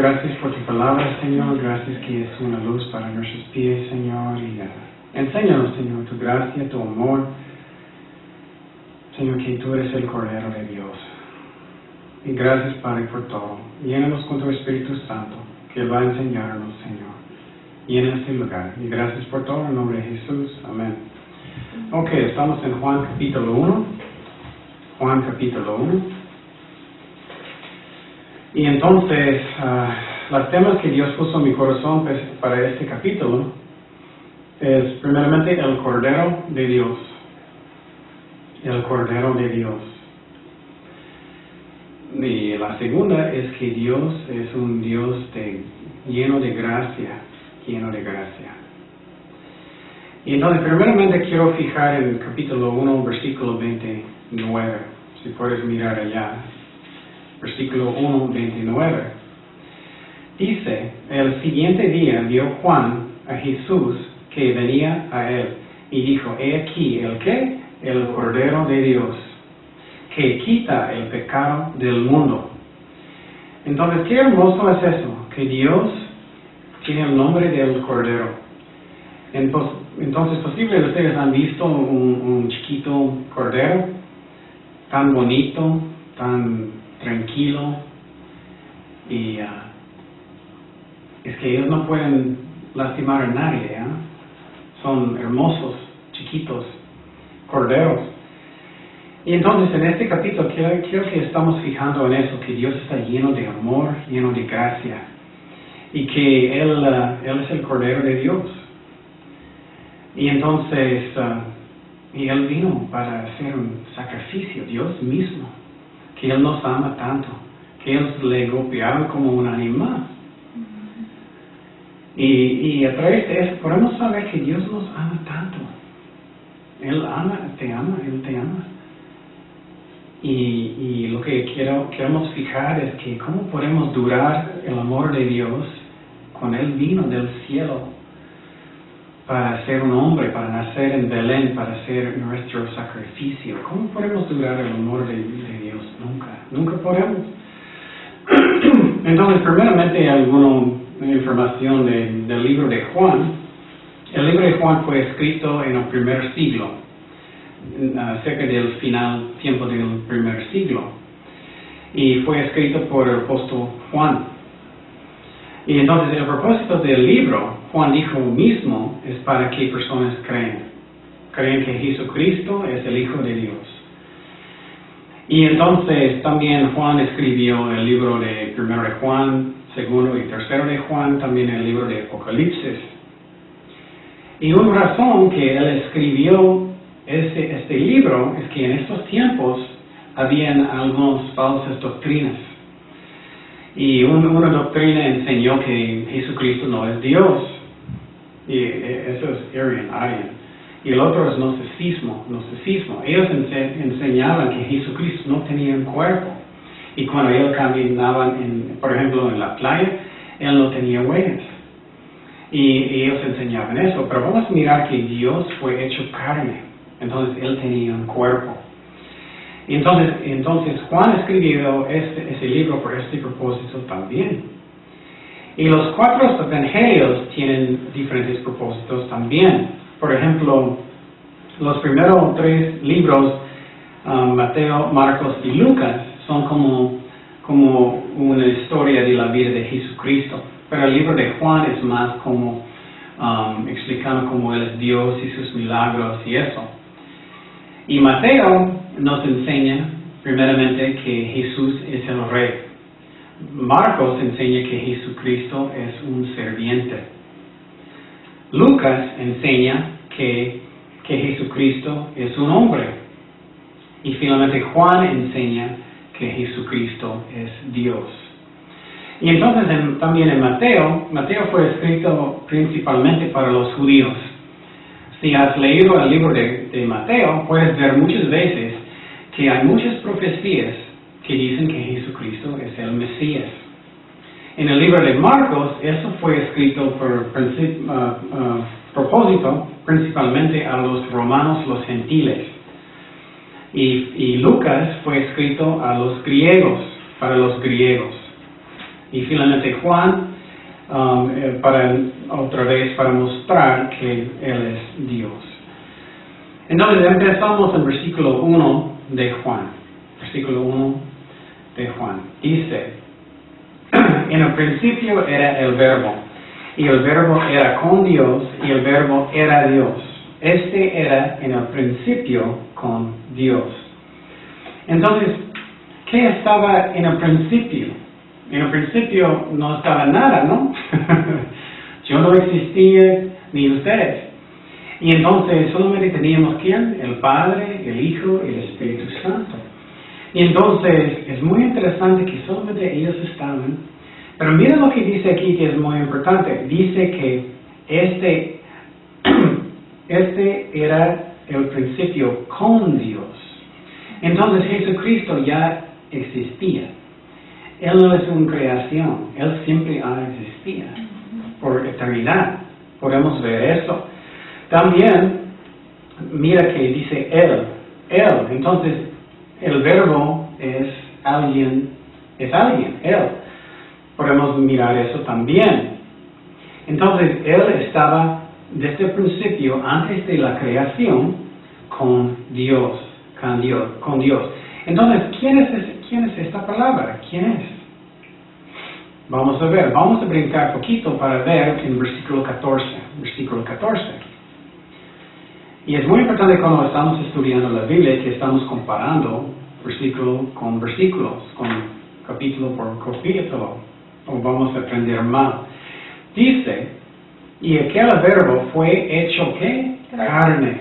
gracias por tu palabra, Señor. Gracias que es una luz para nuestros pies, Señor. Y enséñanos, Señor, tu gracia, tu amor. Señor, que tú eres el Cordero de Dios. Y gracias, Padre, por todo. Llénanos con tu Espíritu Santo, que va a enseñarnos, Señor. Llena este lugar. Y gracias por todo, en nombre de Jesús. Amén. Ok, estamos en Juan capítulo 1. Juan capítulo 1. Y entonces, los temas que Dios puso en mi corazón para este capítulo es primeramente el Cordero de Dios. El Cordero de Dios. Y la segunda es que Dios es un Dios lleno de gracia, lleno de gracia. Y entonces, primeramente quiero fijar en el capítulo 1, versículo 29, si puedes mirar allá. Versículo 1, 29. Dice, el siguiente día vio Juan a Jesús que venía a él y dijo, he aquí, ¿el qué? El Cordero de Dios, que quita el pecado del mundo. Entonces, qué hermoso es eso, que Dios tiene el nombre del Cordero. Entonces, posible ustedes han visto un chiquito cordero, tan bonito, tan tranquilo, y es que ellos no pueden lastimar a nadie, ¿eh? Son hermosos, chiquitos, corderos. Y entonces en este capítulo quiero que estamos fijando en eso, que Dios está lleno de amor, lleno de gracia, y que Él es el Cordero de Dios. Y entonces, y Él vino para hacer un sacrificio, Dios mismo, que Él nos ama tanto, que Él le golpeaba como un animal. Y a través de eso podemos saber que Dios nos ama tanto. Él te ama. Y lo que queremos fijar es que cómo podemos durar el amor de Dios cuando Él vino del cielo para ser un hombre, para nacer en Belén, para hacer nuestro sacrificio. ¿Cómo podemos durar el amor de Dios? Nunca podemos. Entonces, primeramente, alguna información del libro de Juan. El libro de Juan fue escrito en el primer siglo, cerca del tiempo del primer siglo, y fue escrito por el apóstol Juan. Y entonces el propósito del libro, Juan dijo mismo, es para que personas creen que Jesucristo es el Hijo de Dios. Y entonces también Juan escribió el libro de Primero de Juan, Segundo y Tercero de Juan, también el libro de Apocalipsis. Y una razón que él escribió este libro es que en estos tiempos habían algunas falsas doctrinas. Y una doctrina enseñó que Jesucristo no es Dios. Y eso es Arian. Y el otro es gnosticismo. Ellos enseñaban que Jesucristo no tenía un cuerpo. Y cuando ellos caminaban, por ejemplo, en la playa, Él no tenía huellas. Y ellos enseñaban eso. Pero vamos a mirar que Dios fue hecho carne. Entonces Él tenía un cuerpo. Entonces Juan escribió ese libro por este propósito también. Y los 4 evangelios tienen diferentes propósitos también. Por ejemplo, los primeros 3 libros, Mateo, Marcos y Lucas, son como una historia de la vida de Jesucristo. Pero el libro de Juan es más como explicando cómo Él es Dios y sus milagros y eso. Y Mateo nos enseña primeramente que Jesús es el Rey. Marcos enseña que Jesucristo es un serviente. Lucas enseña que Jesucristo es un hombre. Y finalmente Juan enseña que Jesucristo es Dios. Y entonces también en Mateo fue escrito principalmente para los judíos. Si has leído el libro de Mateo, puedes ver muchas veces que hay muchas profecías que dicen que Jesucristo es el Mesías. En el libro de Marcos, eso fue escrito por propósito principalmente a los romanos, los gentiles. Y Lucas fue escrito a los griegos, para los griegos. Y finalmente Juan, otra vez para mostrar que Él es Dios. Entonces empezamos en versículo 1 de Juan. Versículo 1 de Juan. Dice, en el principio era el verbo, y el verbo era con Dios, y el verbo era Dios. Este era en el principio con Dios. Entonces, ¿qué estaba en el principio? En el principio no estaba nada, ¿no? Yo no existía, ni ustedes. Y entonces solamente teníamos ¿quién? El Padre, el Hijo y el Espíritu Santo. Y entonces es muy interesante que solamente ellos estaban. Pero mira lo que dice aquí que es muy importante. Dice que este era el principio con Dios. Entonces Jesucristo ya existía. Él no es una creación. Él siempre ha existido por eternidad. Podemos ver eso. También, mira que dice Él. Entonces, el verbo es alguien, Él. Podemos mirar eso también. Entonces, Él estaba desde el principio, antes de la creación, con Dios. Entonces, ¿quién es esta palabra? ¿Quién es? Vamos a ver, vamos a brincar poquito para ver en versículo 14. Y es muy importante cuando estamos estudiando la Biblia que estamos comparando versículo con versículos, con capítulo por capítulo, o vamos a aprender mal. Dice, y aquel verbo fue hecho ¿qué? Carne.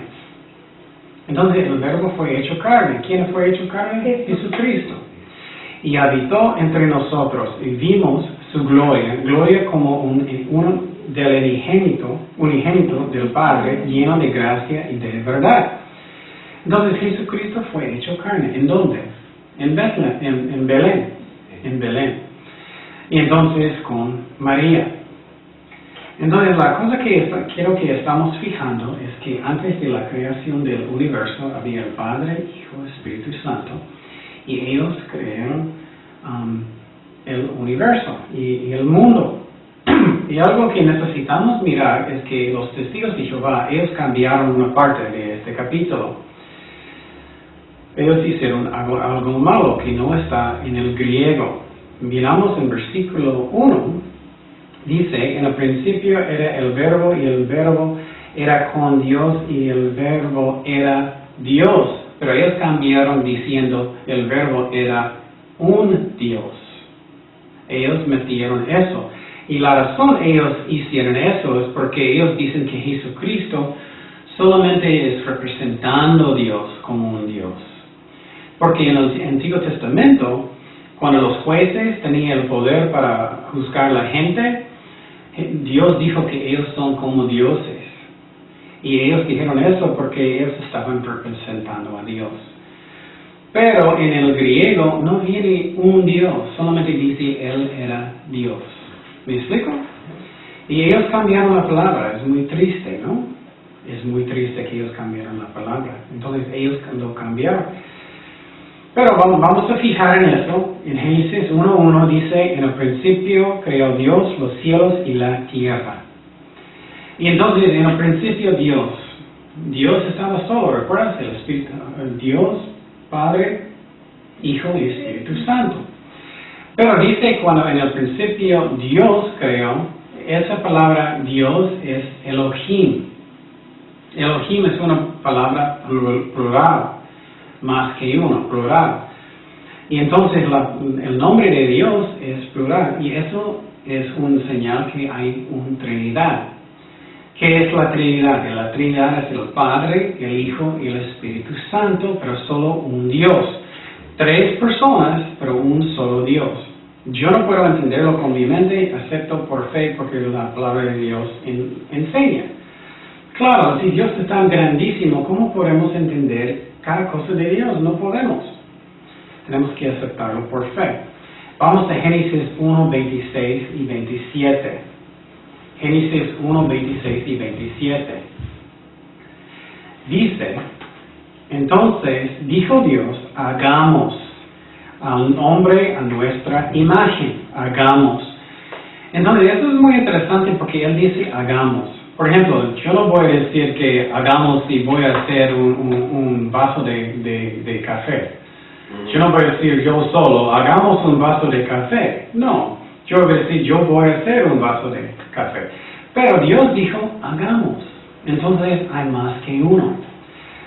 Entonces el verbo fue hecho carne. ¿Quién fue hecho carne? Jesucristo. Y habitó entre nosotros y vimos su gloria como un del unigénito del Padre, lleno de gracia y de verdad. Entonces Jesucristo fue hecho carne. ¿En dónde? En Belén. Y entonces con María. Entonces la cosa que quiero que estamos fijando es que antes de la creación del universo había el Padre, Hijo, Espíritu Santo, y ellos crearon el universo y el mundo. Y algo que necesitamos mirar es que los testigos de Jehová, ellos cambiaron una parte de este capítulo. Ellos hicieron algo malo que no está en el griego. Miramos en versículo 1, dice, en el principio era el verbo y el verbo era con Dios y el verbo era Dios. Pero ellos cambiaron diciendo el verbo era un Dios. Ellos metieron eso. Y la razón ellos hicieron eso es porque ellos dicen que Jesucristo solamente es representando a Dios como un Dios. Porque en el Antiguo Testamento, cuando los jueces tenían el poder para juzgar a la gente, Dios dijo que ellos son como dioses. Y ellos dijeron eso porque ellos estaban representando a Dios. Pero en el griego no viene un Dios, solamente dice Él era Dios. ¿Me explico? Y ellos cambiaron la palabra, es muy triste, ¿no? Es muy triste que ellos cambiaron la palabra. Entonces ellos lo cambiaron. Pero vamos a fijar en eso. En Génesis 1:1 dice, en el principio creó Dios los cielos y la tierra. Y entonces en el principio Dios estaba solo, ¿recuerdas? El Espíritu, Dios, Padre, Hijo y Espíritu Santo. Pero dice cuando en el principio Dios creó, esa palabra Dios es Elohim. Elohim es una palabra plural, más que uno, plural. Y entonces el nombre de Dios es plural, y eso es un señal que hay una Trinidad. ¿Qué es la Trinidad? La Trinidad es el Padre, el Hijo y el Espíritu Santo, pero solo un Dios. 3 personas, pero un solo Dios. Yo no puedo entenderlo con mi mente, excepto por fe, porque la palabra de Dios enseña. Claro, si Dios es tan grandísimo, ¿cómo podemos entender cada cosa de Dios? No podemos. Tenemos que aceptarlo por fe. Vamos a Génesis 1, 26 y 27. Génesis 1, 26 y 27. Dice, entonces dijo Dios, hagamos a un hombre a nuestra imagen, hagamos. Entonces, eso es muy interesante porque él dice hagamos. Por ejemplo, yo no voy a decir que hagamos y voy a hacer un vaso de café. Yo no voy a decir yo solo, hagamos un vaso de café. No, yo voy a decir yo voy a hacer un vaso de café. Pero Dios dijo hagamos. Entonces, hay más que uno.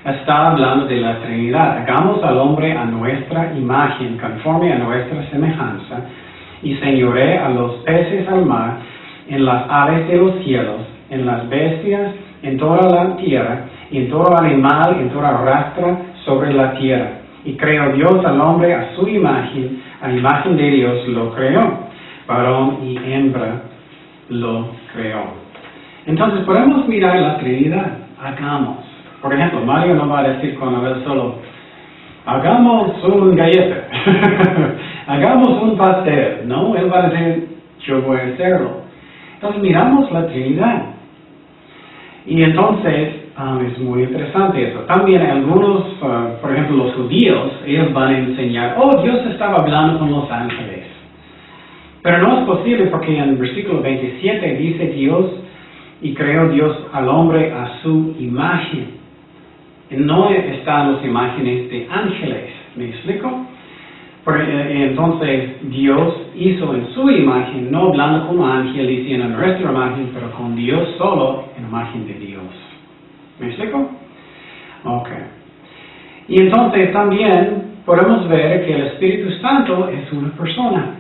Está hablando de la Trinidad. Hagamos al hombre a nuestra imagen, conforme a nuestra semejanza, y señoree a los peces al mar, en las aves de los cielos, en las bestias, en toda la tierra, y en todo animal, en toda rastra sobre la tierra. Y creó Dios al hombre a su imagen, a imagen de Dios lo creó, varón y hembra lo creó. Entonces podemos mirar la Trinidad, hagamos. Por ejemplo, Mario no va a decir cuando él solo, hagamos un galleta, hagamos un pastel, no, él va a decir, yo voy a hacerlo. Entonces miramos la Trinidad. Y entonces es muy interesante eso. También algunos, por ejemplo los judíos, ellos van a enseñar, oh, Dios estaba hablando con los ángeles. Pero no es posible porque en el versículo 27 dice Dios, y creó Dios al hombre a su imagen. No están las imágenes de ángeles, ¿me explico? Entonces Dios hizo en su imagen, no hablando como ángel, diciendo nuestra imagen, pero con Dios solo, en imagen de Dios. ¿Me explico? Ok. Y entonces también podemos ver que el Espíritu Santo es una persona.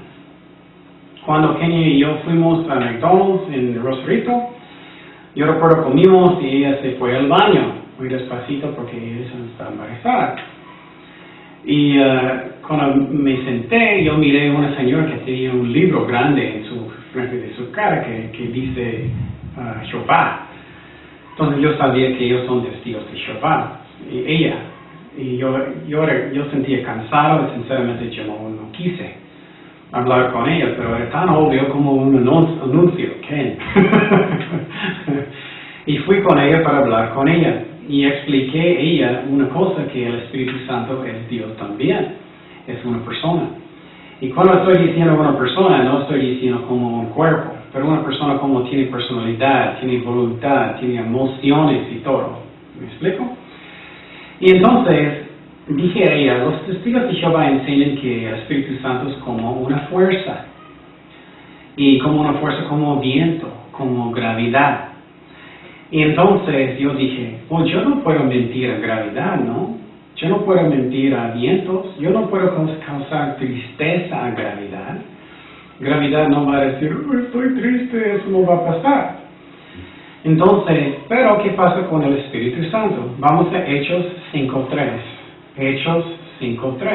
Cuando Kenia y yo fuimos a McDonald's en Rosarito, yo recuerdo comimos y ella se fue al baño, muy despacito porque ella está embarazada. Y cuando me senté, yo miré a una señora que tenía un libro grande en su frente de su cara que dice Jehová. Entonces yo sabía que ellos son testigos de Jehová. Y ella. Y yo sentía cansado y sinceramente yo no quise hablar con ella, pero era tan obvio como un anuncio. ¿Qué? Y fui con ella para hablar con ella. Y expliqué a ella una cosa, que el Espíritu Santo es Dios también, es una persona. Y cuando estoy diciendo una persona, no estoy diciendo como un cuerpo, pero una persona como tiene personalidad, tiene voluntad, tiene emociones y todo. ¿Me explico? Y entonces dije a ella, los testigos de Jehová enseñan que el Espíritu Santo es como una fuerza. Y como una fuerza como viento, como gravedad. Y entonces yo dije, pues yo no puedo mentir a gravedad, ¿no? Yo no puedo mentir a vientos, yo no puedo causar tristeza a gravedad. Gravedad no va a decir, estoy triste, eso no va a pasar. Entonces, pero ¿qué pasa con el Espíritu Santo? Vamos a Hechos 5.3. Hechos 5.3.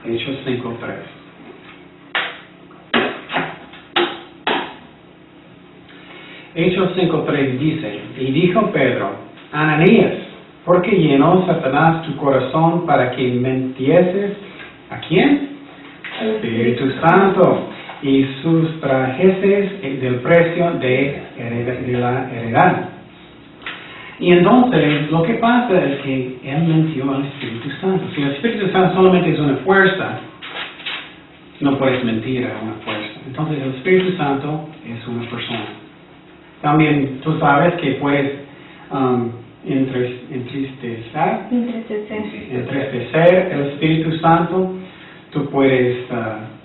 Hechos 5.3. Hechos 5.3 dice, y dijo Pedro, Ananías, ¿por qué llenó Satanás tu corazón para que mentieses? ¿A quién? Al Espíritu Santo, y sustrajeses del precio de la heredad. Y entonces, lo que pasa es que él mintió al Espíritu Santo. Si el Espíritu Santo solamente es una fuerza, no puedes mentir a una fuerza. Entonces, el Espíritu Santo es una persona. También tú sabes que puedes entristecer el Espíritu Santo. Tú puedes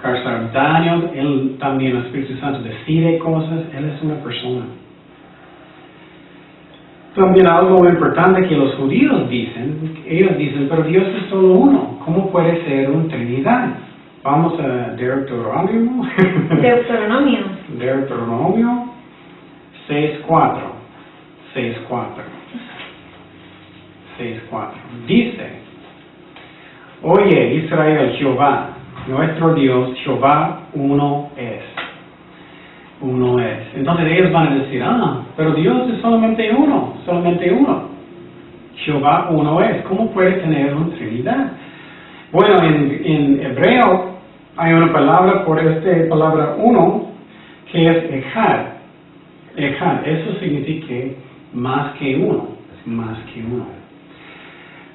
causar daño. Él también, el Espíritu Santo, decide cosas. Él es una persona. También algo importante que los judíos dicen, ellos dicen, pero Dios es solo uno. ¿Cómo puede ser una Trinidad? Vamos a Deuteronomio. Deuteronomio 6.4. Dice, oye Israel, Jehová, nuestro Dios, Jehová, uno es. Uno es. Entonces ellos van a decir, pero Dios es solamente uno. Jehová uno es. ¿Cómo puede tener una Trinidad? Bueno, en hebreo hay una palabra por esta palabra uno, que es echad. Echad, eso significa más que uno.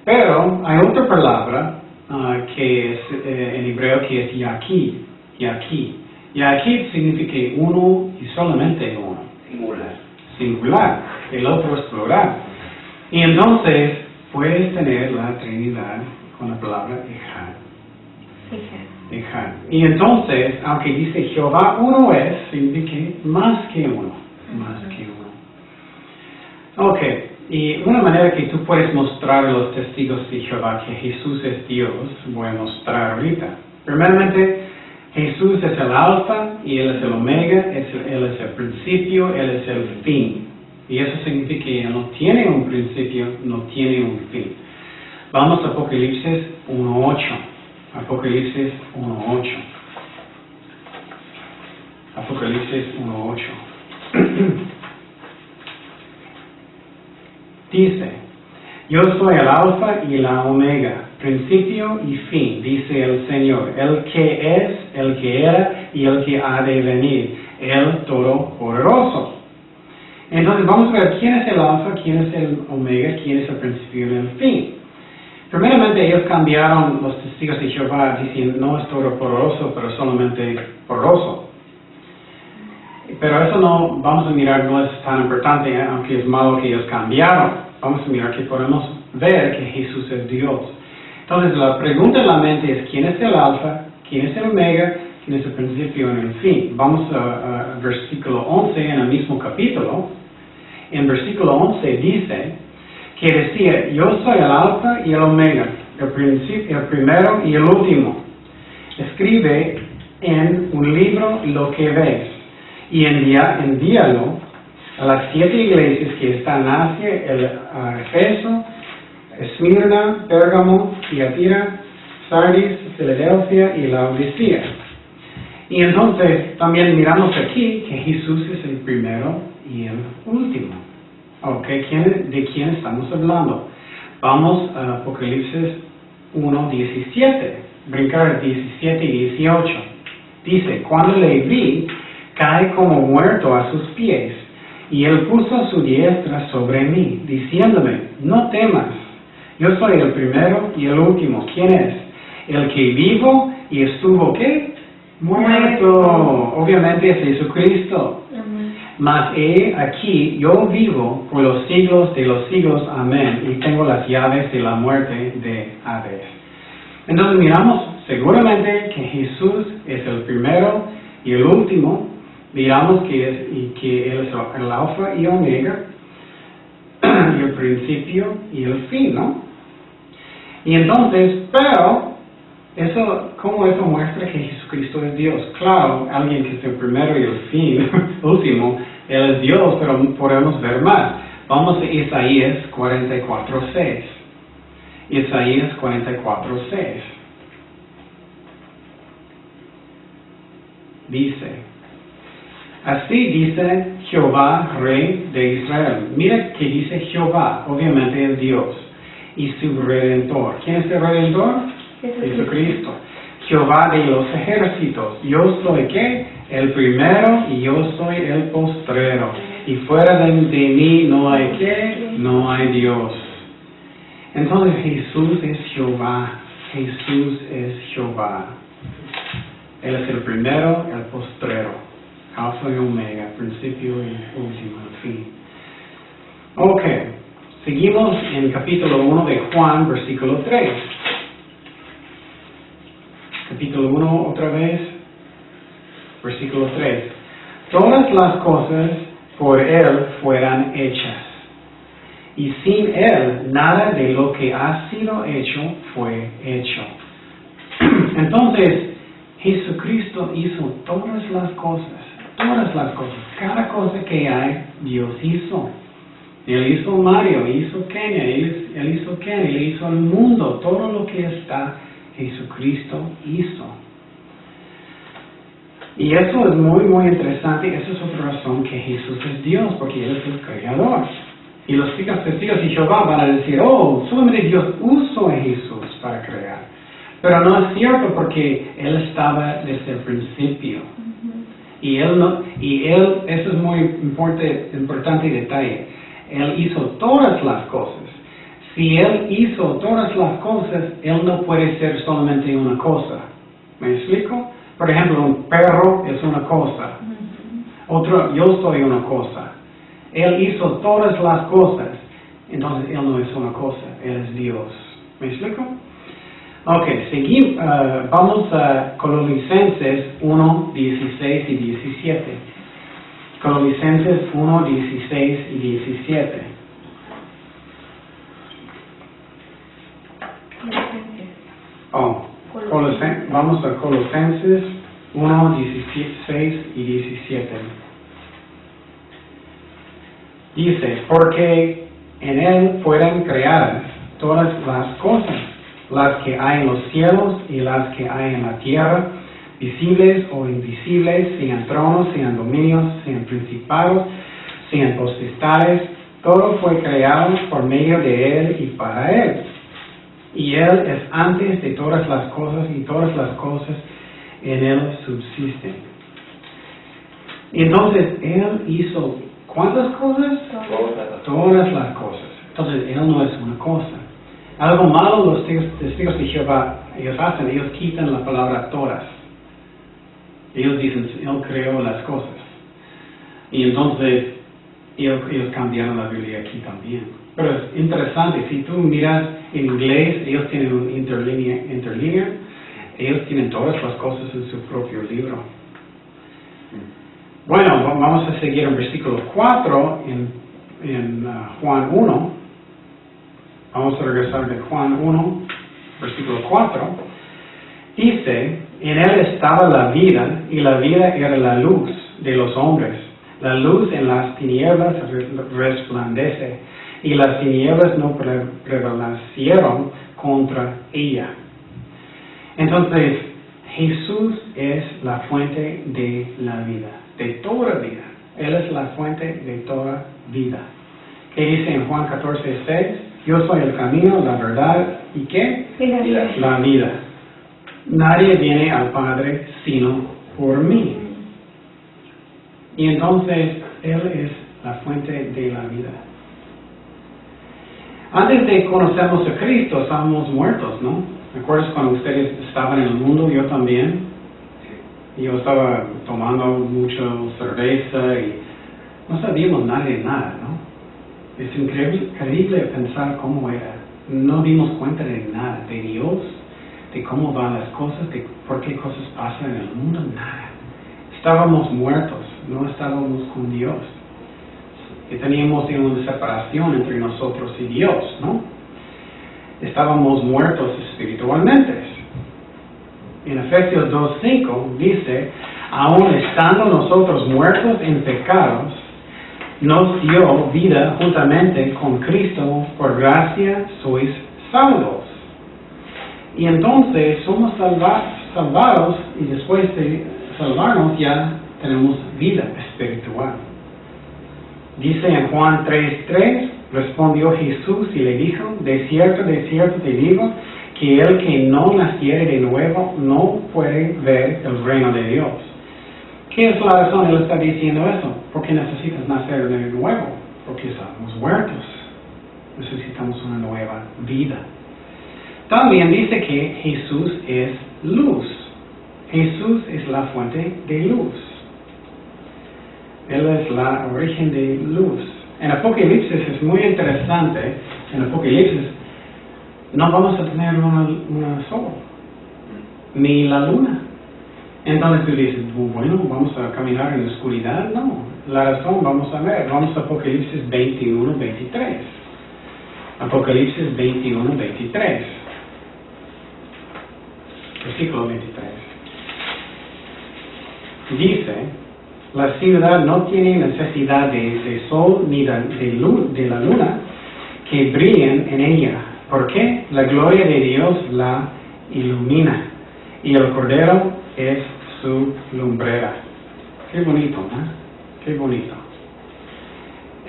Pero hay otra palabra que es en hebreo que es Yaqui. Yaqui significa uno y solamente uno. Singular. El otro es plural. Y entonces puedes tener la Trinidad con la palabra Echad. Y entonces, aunque dice Jehová uno es, significa más que uno. Ok, y una manera que tú puedes mostrar a los testigos de Jehová que Jesús es Dios, voy a mostrar ahorita. Primeramente, Jesús es el alfa y Él es el omega, Él es el principio, Él es el fin. Y eso significa que Él no tiene un principio, no tiene un fin. Vamos a Apocalipsis 1.8. Apocalipsis 1.8. Apocalipsis 1.8. Dice, yo soy el alfa y la omega, principio y fin, dice el Señor, el que es, el que era y el que ha de venir, el Todopoderoso. Entonces vamos a ver quién es el alfa, quién es el omega, quién es el principio y el fin. Primeramente ellos cambiaron los testigos de Jehová diciendo no es todopoderoso, pero solamente poderoso. Pero eso no, vamos a mirar, no es tan importante, aunque es malo que ellos cambiaron. Vamos a mirar que podemos ver que Jesús es Dios. Entonces la pregunta en la mente es ¿quién es el alfa? ¿Quién es el omega? ¿Quién es el principio y el fin? Vamos a versículo 11 en el mismo capítulo. En versículo 11 dice que decía, yo soy el alfa y el omega, el primero y el último. Escribe en un libro lo que ves y envíalo a las 7 iglesias que están en Asia, Efeso, Esmirna, Pérgamo, Tiatira, Sardis, Filadelfia y Laodicea. Y entonces también miramos aquí que Jesús es el primero y el último. Ok, ¿de quién estamos hablando? Vamos a Apocalipsis 1:17, brincar 17 y 18. Dice, cuando le vi, cae como muerto a sus pies, y él puso su diestra sobre mí, diciéndome, no temas, yo soy el primero y el último. ¿Quién es? El que vivo y estuvo, ¿qué? Muerto. Obviamente es Jesucristo. Mas he aquí, yo vivo por los siglos de los siglos, amén, y tengo las llaves de la muerte de Hades. Entonces miramos seguramente que Jesús es el primero y el último. Miramos que Él es el alfa y omega, y el principio y el fin, ¿no? Y entonces, pero, ¿cómo eso muestra que Jesucristo es Dios? Claro, alguien que es el primero y el fin, último, Él es Dios, pero podemos ver más. Vamos a Isaías 44:6. Isaías 44:6. Dice, así dice Jehová, Rey de Israel. Mira que dice Jehová, obviamente es Dios, y su Redentor. ¿Quién es el Redentor? Jesucristo. Jehová de los ejércitos. Yo soy ¿qué? El primero y yo soy el postrero. Y fuera de mí no hay ¿qué? No hay Dios. Entonces Jesús es Jehová. Jesús es Jehová. Él es el primero, el postrero. Alfa y omega, principio y último, el fin. Ok. Seguimos en capítulo 1 de Juan, versículo 3. Capítulo 1 otra vez, versículo 3. Todas las cosas por Él fueran hechas, y sin Él nada de lo que ha sido hecho fue hecho. Entonces, Jesucristo hizo todas las cosas, cada cosa que hay, Dios hizo. Él hizo Mario, hizo Kenia, Él hizo Kenny, Él hizo el mundo, todo lo que está, Jesucristo hizo. Y eso es muy, muy interesante. Esa es otra razón que Jesús es Dios, porque Él es el creador. Y los testigos de Jehová van a decir, oh, solamente Dios usó a Jesús para crear. Pero no es cierto, porque Él estaba desde el principio. Eso es muy importante detalle. Él hizo todas las cosas. si Él hizo todas las cosas, Él no puede ser solamente una cosa. ¿Me explico? Por ejemplo, un perro es una cosa. Otro, yo soy una cosa. Él hizo todas las cosas, entonces Él no es una cosa, Él es Dios. ¿Me explico? Ok, seguimos, vamos a Colosenses 1, 16 y 17. Colosenses 1, 16 y 17. Vamos a Colosenses 1, 16 y 17. Dice, porque en Él fueron creadas todas las cosas, las que hay en los cielos y las que hay en la tierra, visibles o invisibles, sean tronos, sean dominios, sean principados, sean potestades, todo fue creado por medio de Él y para Él. Y Él es antes de todas las cosas y todas las cosas en Él subsisten. Y entonces Él hizo, ¿cuántas cosas? Todas las cosas. Entonces Él no es una cosa. Algo malo los testigos de Jehová, ellos hacen, ellos quitan la palabra todas. Ellos dicen, Él creó las cosas. Y entonces ellos cambiaron la Biblia aquí también. Pero es interesante, si tú miras en inglés, ellos tienen un interlínea, ellos tienen todas las cosas en su propio libro. Bueno, vamos a seguir en versículo 4 en Juan 1. Vamos a regresar de Juan 1, versículo 4. Dice, en Él estaba la vida, y la vida era la luz de los hombres. La luz en las tinieblas resplandece, y las tinieblas no prevalecieron contra ella. Entonces, Jesús es la fuente de la vida, de toda vida. Él es la fuente de toda vida. ¿Qué dice en Juan 14:6? Yo soy el camino, la verdad, ¿y qué? La vida. Nadie viene al Padre sino por mí. Y entonces, Él es la fuente de la vida. Antes de conocernos a Cristo, estábamos muertos, ¿no? ¿Me acuerdas cuando ustedes estaban en el mundo? Yo también. Yo estaba tomando mucho cerveza y no sabíamos nada de nada, ¿no? Es increíble pensar cómo era. No dimos cuenta de nada, de Dios, de cómo van las cosas, de por qué cosas pasan en el mundo, nada. Estábamos muertos, no estábamos con Dios. Y teníamos una separación entre nosotros y Dios, ¿no? Estábamos muertos espiritualmente. En Efesios 2:5 dice, aun estando nosotros muertos en pecados, nos dio vida juntamente con Cristo, por gracia sois salvos. Y entonces somos salvados y después de salvarnos ya tenemos vida espiritual. Dice en Juan 3:3, respondió Jesús y le dijo, de cierto te digo, que el que no naciere de nuevo no puede ver el reino de Dios. ¿Qué es la razón? Él está diciendo eso. ¿Por qué necesitas nacer de nuevo? Porque estamos muertos. Necesitamos una nueva vida. También dice que Jesús es luz. Jesús es la fuente de luz. Él es la origen de luz. En Apocalipsis es muy interesante. En Apocalipsis no vamos a tener una sol, ni la luna. Entonces tú dices, bueno, vamos a caminar en la oscuridad. No, la razón vamos a ver. Vamos a Apocalipsis 21:23. Apocalipsis 21:23. Versículo 23. Dice, la ciudad no tiene necesidad de sol ni de la luna que brillen en ella. ¿Por qué? La gloria de Dios la ilumina y el Cordero es su lumbrera. Qué bonito, ¿no? Qué bonito.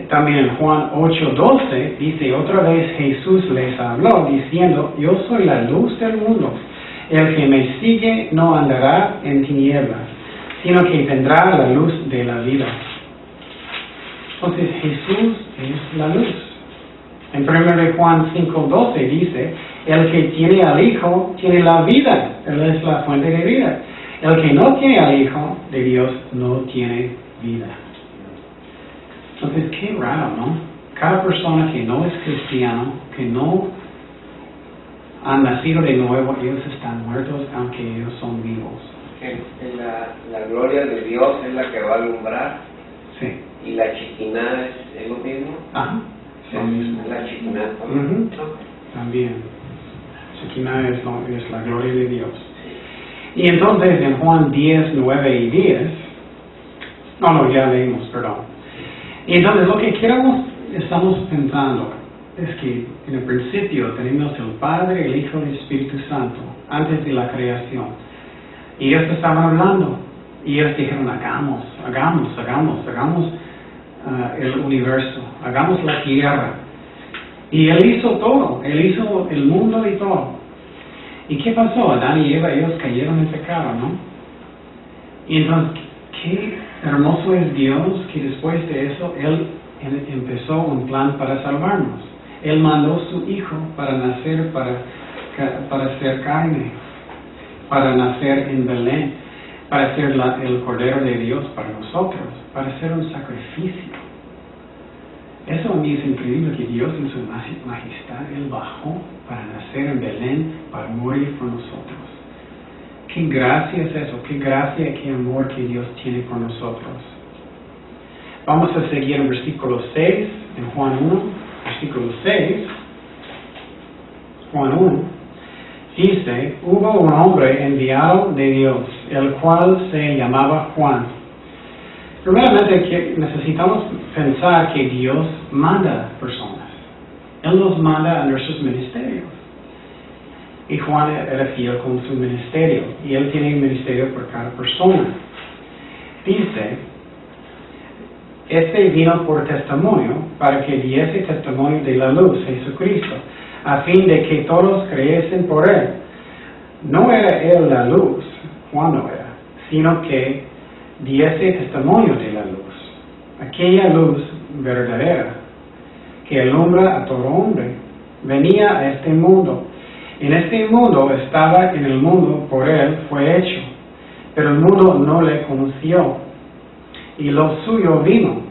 También en Juan 8:12 dice, otra vez Jesús les habló diciendo, yo soy la luz del mundo. El que me sigue no andará en tinieblas, sino que tendrá la luz de la vida. Entonces Jesús es la luz. En 1 de Juan 5:12 dice, el que tiene al Hijo tiene la vida, Él es la fuente de vida. El que no tiene al Hijo de Dios no tiene vida. Entonces, qué raro, ¿no? Cada persona que no es cristiano, que no han nacido de nuevo, ellos están muertos aunque ellos son vivos. La gloria de Dios es la que va a alumbrar. Sí. ¿Y la chiquinada es lo mismo? Ajá. Sí, lo mismo. La chiquinada también. Chiquinada es la gloria de Dios. Y entonces en Juan 10, 9 y 10, ya leímos, perdón. Y entonces lo que estamos pensando es que en el principio tenemos el Padre, el Hijo y el Espíritu Santo, antes de la creación. Y ellos estaban hablando, y ellos dijeron, hagamos el universo, hagamos la tierra. Y Él hizo todo, Él hizo el mundo y todo. ¿Y qué pasó? Adán y Eva, ellos cayeron en pecado, ¿no? Y entonces, qué hermoso es Dios que después de eso, Él empezó un plan para salvarnos. Él mandó a su Hijo para nacer, para ser carne, para nacer en Belén, para ser el Cordero de Dios para nosotros, para ser un sacrificio. Eso a mí es increíble que Dios en su majestad, Él bajó para nacer en Belén, para morir por nosotros. Qué gracia es eso, qué gracia, qué amor que Dios tiene por nosotros. Vamos a seguir en versículo 6, en Juan 1, versículo 6. Juan 1, dice, hubo un hombre enviado de Dios, el cual se llamaba Juan. Primeramente, que necesitamos pensar que Dios manda personas. Él nos manda a nuestros ministerios. Y Juan era fiel con su ministerio. Y él tiene un ministerio por cada persona. Dice, este vino por testimonio, para que diese testimonio de la luz, Jesucristo, a fin de que todos creyesen por él. No era él la luz, Juan no era, sino que diese testimonio de la luz, aquella luz verdadera que alumbra a todo hombre. Venía a este mundo. En este mundo estaba en el mundo, por él fue hecho, pero el mundo no le conoció. Y lo suyo vino,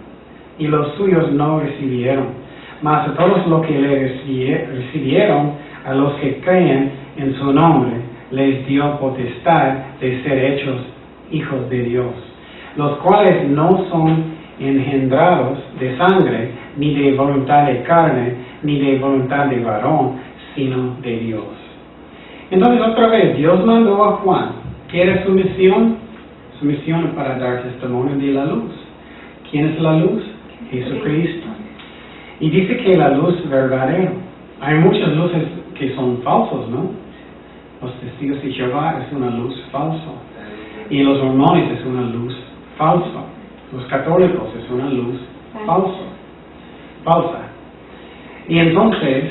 y los suyos no recibieron. Mas a todos los que le recibieron, a los que creen en su nombre, les dio potestad de ser hechos hijos de Dios, los cuales no son engendrados de sangre, ni de voluntad de carne, ni de voluntad de varón, sino de Dios. Entonces otra vez, Dios mandó a Juan. ¿Qué era su misión? Su misión es para dar testimonio de la luz. ¿Quién es la luz? Jesucristo. Y dice que la luz verdadera. Hay muchas luces que son falsos, ¿no? Los testigos de Jehová es una luz falsa. Y los mormones es una luz falsa. Los católicos es una luz falsa. Y entonces,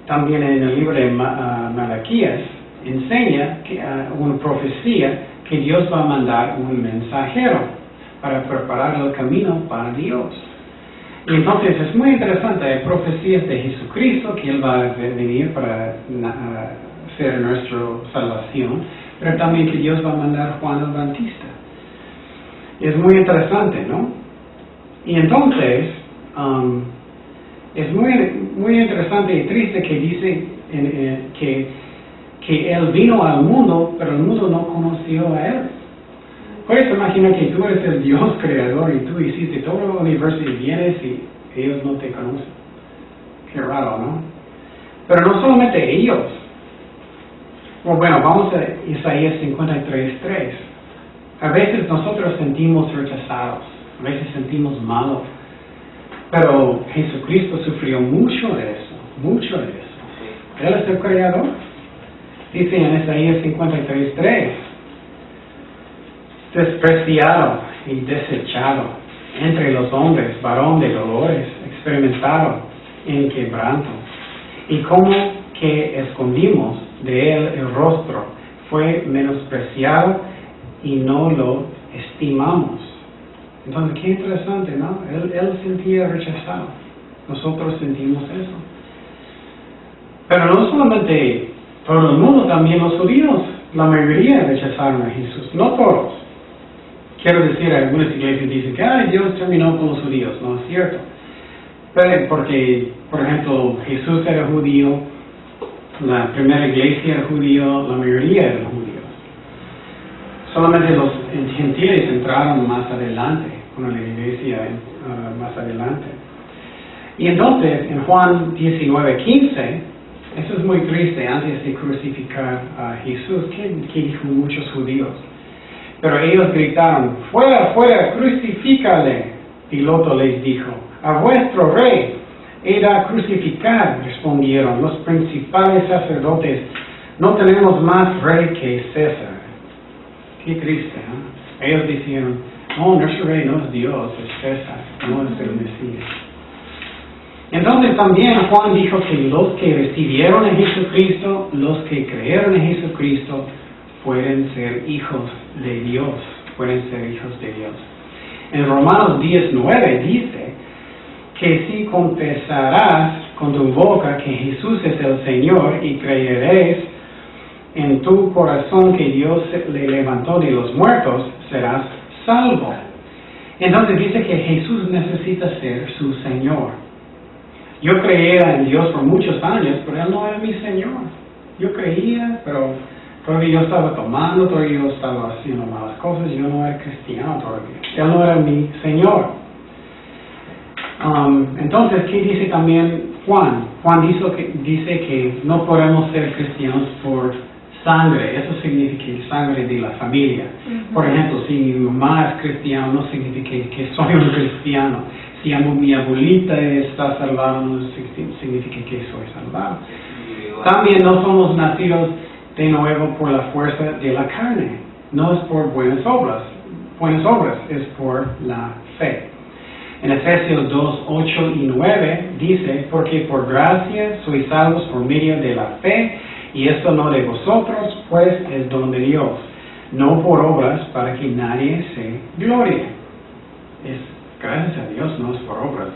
también en el libro de Malaquías enseña que, una profecía que Dios va a mandar un mensajero para preparar el camino para Dios. Y entonces es muy interesante, hay profecías de Jesucristo que Él va a venir para ser nuestra salvación, pero también que Dios va a mandar a Juan el Bautista. Es muy interesante, ¿no? Y entonces, es muy interesante y triste que dice que Él vino al mundo, pero el mundo no conoció a Él. Puedes imaginar que tú eres el Dios creador y tú hiciste todo el universo y vienes y ellos no te conocen. Qué raro, ¿no? Pero no solamente ellos. Bueno, vamos a Isaías 53:3. A veces nosotros sentimos rechazados, a veces sentimos malos, pero Jesucristo sufrió mucho de eso. Él es el creador. Dice en Isaías 53:3, despreciado y desechado entre los hombres, varón de dolores, experimentado en quebranto, y como que escondimos de él el rostro, fue menospreciado y no lo estimamos. Entonces, qué interesante, ¿no? Él sentía rechazado. Nosotros sentimos eso. Pero no solamente todo el mundo, también los judíos. La mayoría rechazaron a Jesús, no todos. Quiero decir, algunas iglesias dicen que Dios terminó con los judíos. No es cierto. Pero porque, por ejemplo, Jesús era judío, la primera iglesia era judío, la mayoría eran judíos. Solamente los gentiles entraron más adelante, con la iglesia más adelante. Y entonces, en Juan 19:15, eso es muy triste, antes de crucificar a Jesús, que dijo muchos judíos. Pero ellos gritaron, fuera, fuera, crucifícale. Pilato les dijo, a vuestro rey he de crucificar, respondieron los principales sacerdotes, no tenemos más rey que César. Qué triste, ¿no? Ellos dijeron, no, nuestro rey no es Dios, es César, no es el Mesías. Entonces también Juan dijo que los que recibieron a Jesucristo, los que creyeron en Jesucristo, pueden ser hijos de Dios, pueden ser hijos de Dios. En Romanos 10:9 dice que si confesarás con tu boca que Jesús es el Señor y creeréis en tu corazón que Dios le levantó de los muertos, serás salvo. Entonces dice que Jesús necesita ser su Señor. Yo creía en Dios por muchos años, pero Él no era mi Señor. Yo creía, pero todavía yo estaba tomando, todavía yo estaba haciendo malas cosas, yo no era cristiano todavía. Él no era mi Señor. Entonces, ¿qué dice también Juan? Juan dice que no podemos ser cristianos por sangre. Eso significa sangre de la familia. Por ejemplo, si mi mamá es cristiana, no significa que soy un cristiano. Si mi abuelita está salvada, no significa que soy salvado. También no somos nacidos de nuevo por la fuerza de la carne. No es por buenas obras, es por la fe. En Efesios 2:8 y 9 dice, porque por gracia sois salvos por medio de la fe, y esto no de vosotros, pues es don de Dios, no por obras para que nadie se glorie. Es gracias a Dios, no es por obras.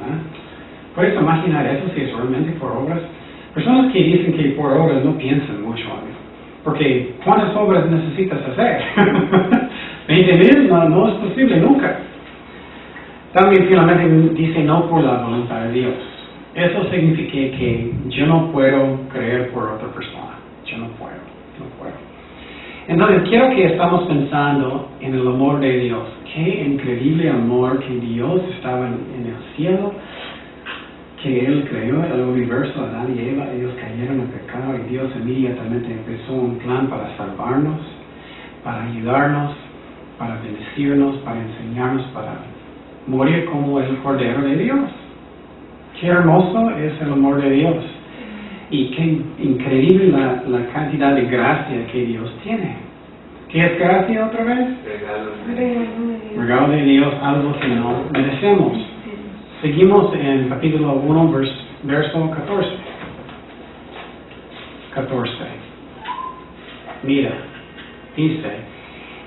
¿Puedes imaginar eso si es realmente por obras? Personas que dicen que por obras no piensan mucho, porque ¿cuántas obras necesitas hacer? 20,000 no es posible nunca. También finalmente dice no por la voluntad de Dios. Eso significa que yo no puedo creer por otra persona. Yo no puedo. Entonces quiero que estamos pensando en el amor de Dios. Qué increíble amor que Dios estaba en el cielo, que Él creó el universo, Adán y Eva, ellos cayeron en pecado y Dios inmediatamente empezó un plan para salvarnos, para ayudarnos, para bendecirnos, para enseñarnos, para morir como el Cordero de Dios. Qué hermoso es el amor de Dios. Y qué increíble la cantidad de gracia que Dios tiene. ¿Qué es gracia otra vez? Regalo de Dios, algo que no merecemos. Seguimos en capítulo 1, verso 14. Mira, dice,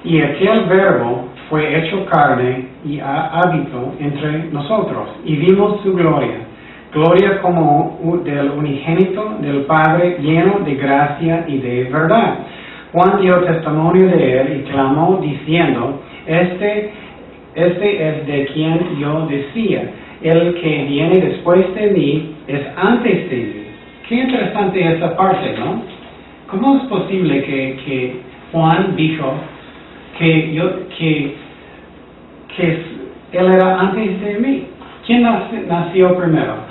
y aquel verbo fue hecho carne y habitó entre nosotros, y vimos su gloria como del unigénito del Padre, lleno de gracia y de verdad. Juan dio testimonio de él y clamó diciendo, este es de quien yo decía, el que viene después de mí es antes de mí. Qué interesante esa parte, ¿no? ¿Cómo es posible que Juan dijo que él era antes de mí? ¿Quién nació primero?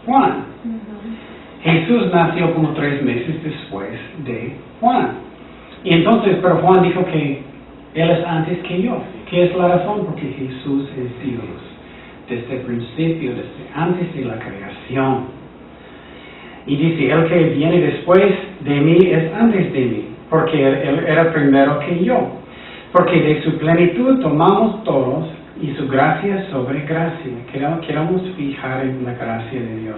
Juan. Jesús nació como 3 meses después de Juan. Y entonces, pero Juan dijo que Él es antes que yo. ¿Qué es la razón? Porque Jesús es Dios. Desde el principio, desde antes de la creación. Y dice, el que viene después de mí es antes de mí. Porque Él era primero que yo. Porque de su plenitud tomamos todos y su gracia sobre gracia. Queremos fijar en la gracia de Dios.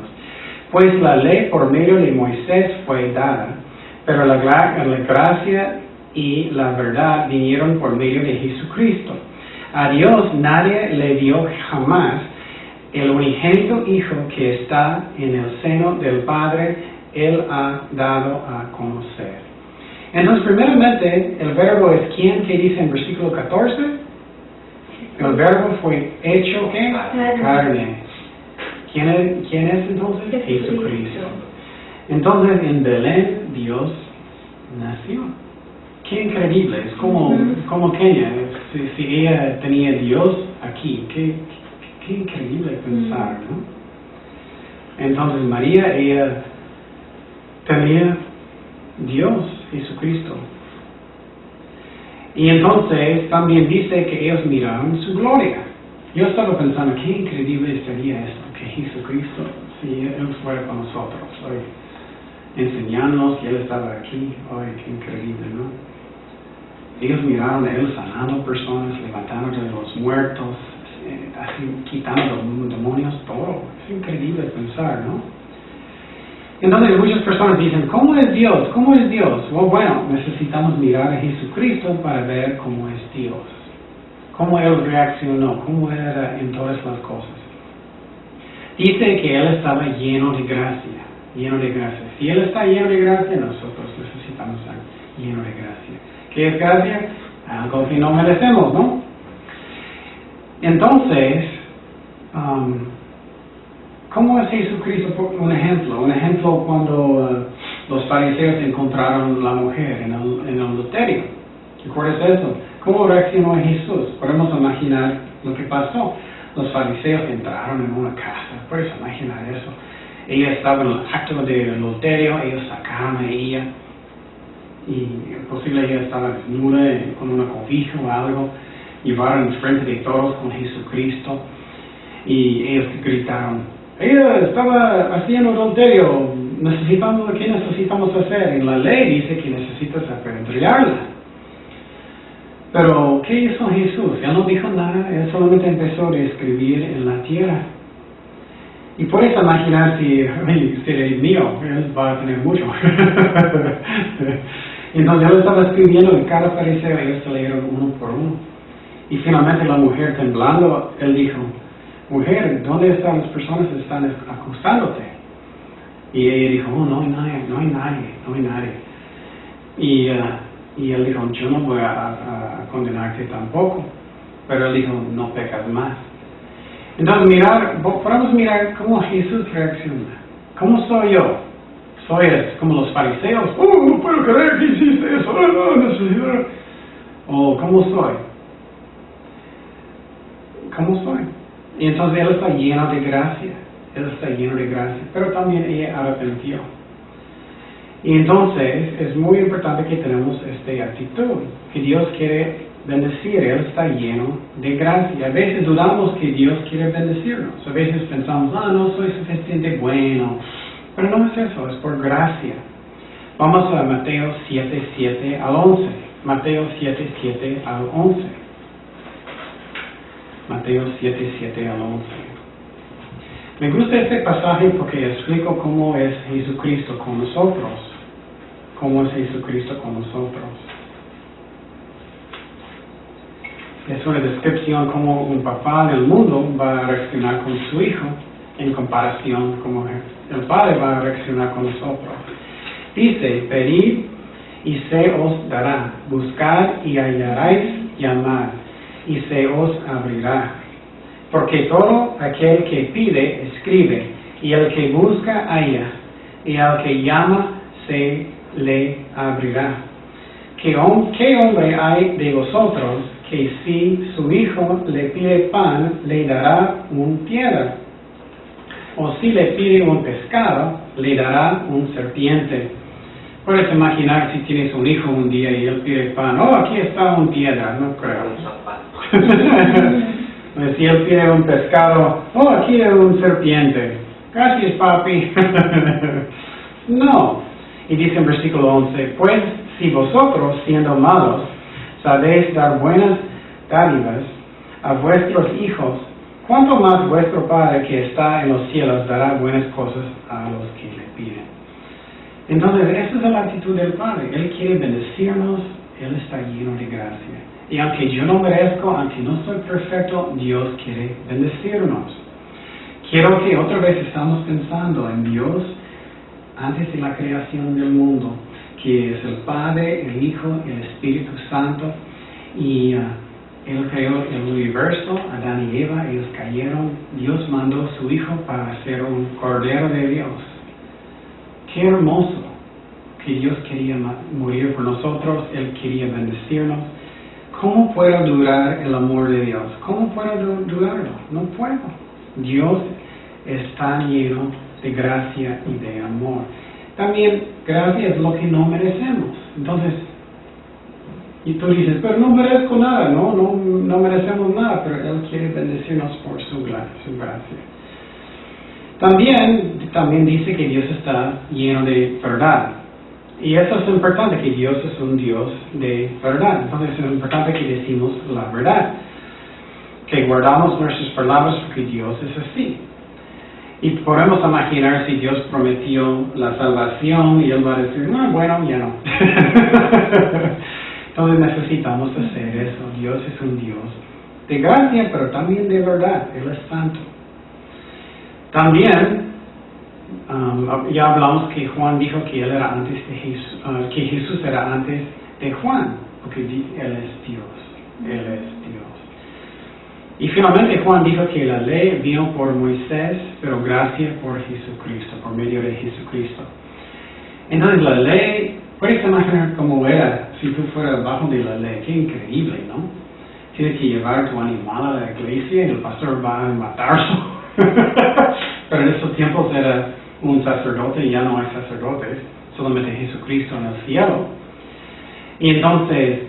Pues la ley por medio de Moisés fue dada, pero la gracia y la verdad vinieron por medio de Jesucristo. A Dios nadie le dio jamás el unigénito Hijo que está en el seno del Padre, Él ha dado a conocer. Entonces, primeramente, el verbo es ¿quién? ¿Qué dice en versículo 14? El verbo fue hecho, ¿qué? Carne. ¿Quién es entonces? Jesucristo. Entonces, en Belén, Dios nació. Qué increíble, es como Kenia, si ella tenía Dios aquí, qué increíble pensar, ¿no? Entonces María, ella tenía Dios, Jesucristo. Y entonces también dice que ellos miraron su gloria. Yo estaba pensando, qué increíble sería esto, que Jesucristo, si Él fuera con nosotros, hoy, enseñándonos que Él estaba aquí, hoy, qué increíble, ¿no? Ellos miraron a Él sanando personas, levantando de los muertos, así quitando los demonios, todo. Es increíble pensar, ¿no? Entonces muchas personas dicen, ¿cómo es Dios? ¿Cómo es Dios? Bueno, necesitamos mirar a Jesucristo para ver cómo es Dios. Cómo Él reaccionó, cómo era en todas las cosas. Dice que Él estaba lleno de gracia, lleno de gracia. Si Él está lleno de gracia, nosotros necesitamos estar lleno de gracia. ¿Qué es gracia? Algo que no merecemos, ¿no? Entonces, ¿cómo es Jesucristo? Un ejemplo cuando los fariseos encontraron la mujer en el adulterio. ¿Recuerdas eso? ¿Cómo reaccionó Jesús? Podemos imaginar lo que pasó. Los fariseos entraron en una casa, puedes imaginar eso. Ella estaba en el acto de adulterio, ellos sacaron a ella. Y posible ella estaba desnuda con una cobija o algo, llevaron enfrente de todos con Jesucristo y ellos gritaron, ella estaba haciendo adulterio, ¿qué necesitamos hacer? En la ley dice que necesitas apedrearla. Pero, ¿qué hizo Jesús? Él no dijo nada, Él solamente empezó a escribir en la tierra. Y puedes imaginar si es mío, Él va a tener mucho. Entonces Él estaba escribiendo en cada fariseo, ellos se leyeron uno por uno. Y finalmente la mujer temblando, Él dijo, mujer, ¿dónde están las personas que están acusándote? Y ella dijo, no hay nadie. Y Él dijo, yo no voy a condenarte tampoco. Pero Él dijo, no pecas más. Entonces podemos mirar cómo Jesús reacciona. ¿Cómo soy yo? Soy como los fariseos. No puedo creer que hiciste eso. No necesito. O ¿cómo soy? ¿Cómo soy? Y entonces Él está lleno de gracia. Él está lleno de gracia. Pero también ella arrepintió. Y entonces es muy importante que tenemos esta actitud. Que Dios quiere bendecir. Él está lleno de gracia. A veces dudamos que Dios quiere bendecirnos. A veces pensamos, no soy suficientemente bueno. Pero no es eso, es por gracia. Vamos a Mateo 7:7 al 11. Mateo 7:7 al 11. Mateo 7:7 al 11. Me gusta este pasaje porque explico cómo es Jesucristo con nosotros. Cómo es Jesucristo con nosotros. Es una descripción como un papá del mundo va a reaccionar con su hijo en comparación como el Padre va a reaccionar con nosotros. Dice, pedid y se os dará, buscad y hallaréis, llamad y se os abrirá. Porque todo aquel que pide, escribe, y el que busca, halla, y al que llama, se le abrirá. ¿Qué hombre hay de vosotros que si su hijo le pide pan, le dará un piedra? O si le pide un pescado, le dará un serpiente. Puedes imaginar si tienes un hijo un día y él pide pan. Aquí está un piedra, no creo. Si él pide un pescado, aquí hay un serpiente. Gracias, papi. No. Y dice en versículo 11, pues si vosotros, siendo malos, sabéis dar buenas dádivas a vuestros hijos, ¿cuánto más vuestro Padre que está en los cielos dará buenas cosas a los que le piden? Entonces, esa es la actitud del Padre. Él quiere bendecirnos, Él está lleno de gracia. Y aunque yo no merezco, aunque no soy perfecto, Dios quiere bendecirnos. Quiero que otra vez estamos pensando en Dios antes de la creación del mundo, que es el Padre, el Hijo, el Espíritu Santo, y Él creó el universo, Adán y Eva, ellos cayeron, Dios mandó a su Hijo para ser un Cordero de Dios. Qué hermoso que Dios quería morir por nosotros, Él quería bendecirnos. ¿Cómo puedo dudar el amor de Dios? ¿Cómo puedo dudarlo? No puedo. Dios está lleno de gracia y de amor. También gracia es lo que no merecemos. Entonces, y tú dices, pero no merezco nada, no merecemos nada, pero Él quiere bendecirnos por su gracia. También dice que Dios está lleno de verdad. Y eso es importante, que Dios es un Dios de verdad. Entonces es importante que decimos la verdad, que guardamos nuestras palabras porque Dios es así. Y podemos imaginar si Dios prometió la salvación y Él va a decir, no, bueno, ya no. Entonces necesitamos hacer eso. Dios es un Dios de gracia, pero también de verdad. Él es santo. También, ya hablamos que Juan dijo que Él era antes de Jesús, que Jesús era antes de Juan, porque Él es Dios. Él es Dios. Y finalmente Juan dijo que la ley vino por Moisés, pero gracia por Jesucristo, por medio de Jesucristo. Entonces la ley, puedes imaginar cómo era si tú fueras bajo de la ley. Qué increíble, ¿no? Tienes que llevar tu animal a la iglesia y el pastor va a matarlo. Pero en esos tiempos era un sacerdote y ya no hay sacerdotes, solamente Jesucristo en el cielo. Y entonces,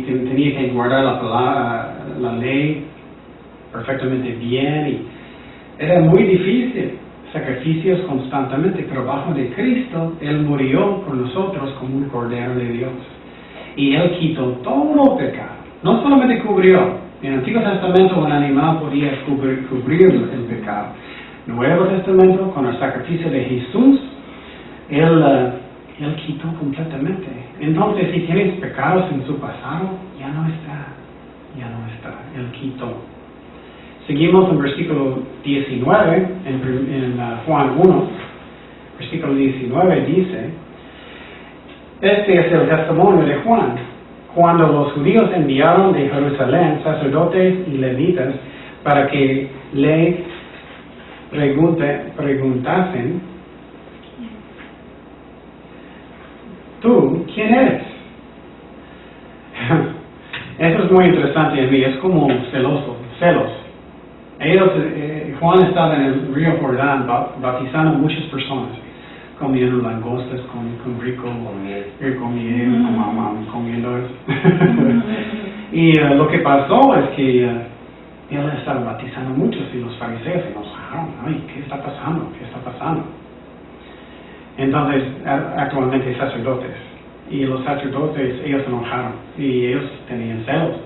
tenía que guardar la palabra, la ley perfectamente bien, y era muy difícil, sacrificios constantemente, pero bajo de Cristo, Él murió por nosotros como un Cordero de Dios. Y Él quitó todo pecado, no solamente cubrió. En el Antiguo Testamento un animal podía cubrir el pecado. Nuevo Testamento, con el sacrificio de Jesús, Él quitó completamente. Entonces, si tienes pecados en su pasado, ya no está. Él quitó. Seguimos en versículo 19, en Juan 1, versículo 19 dice, este es el testimonio de Juan. Cuando los judíos enviaron de Jerusalén sacerdotes y levitas para que le preguntasen, ¿tú quién eres? Eso es muy interesante en mí, es como celos. Juan estaba en el río Jordán bautizando a muchas personas, comiendo langostas con rico miel, comiendo eso. Y lo que pasó es que él estaba bautizando a muchos, y los fariseos se enojaron. ¿Qué está pasando? Entonces, actualmente sacerdotes, y los sacerdotes, ellos se enojaron, y ellos tenían celos.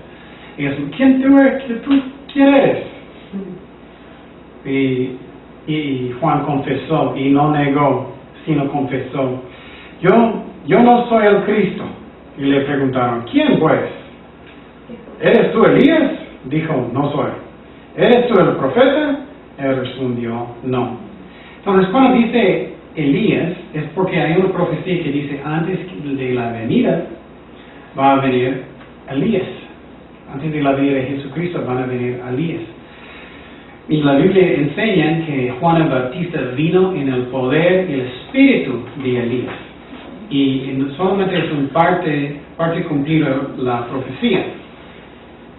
Ellos, ¿quién eres? Y Juan confesó, y no negó, sino confesó, yo no soy el Cristo. Y le preguntaron, ¿quién pues? ¿Eres tú Elías? Dijo, no soy. ¿Eres tú el profeta? Él respondió, no. Entonces, cuando dice Elías, es porque hay una profecía que dice, antes de la venida, va a venir Elías. Antes de la venida de Jesucristo, van a venir Elías. Y la Biblia enseña que Juan el Bautista vino en el poder y el espíritu de Elías. Y solamente es un parte cumplida la profecía.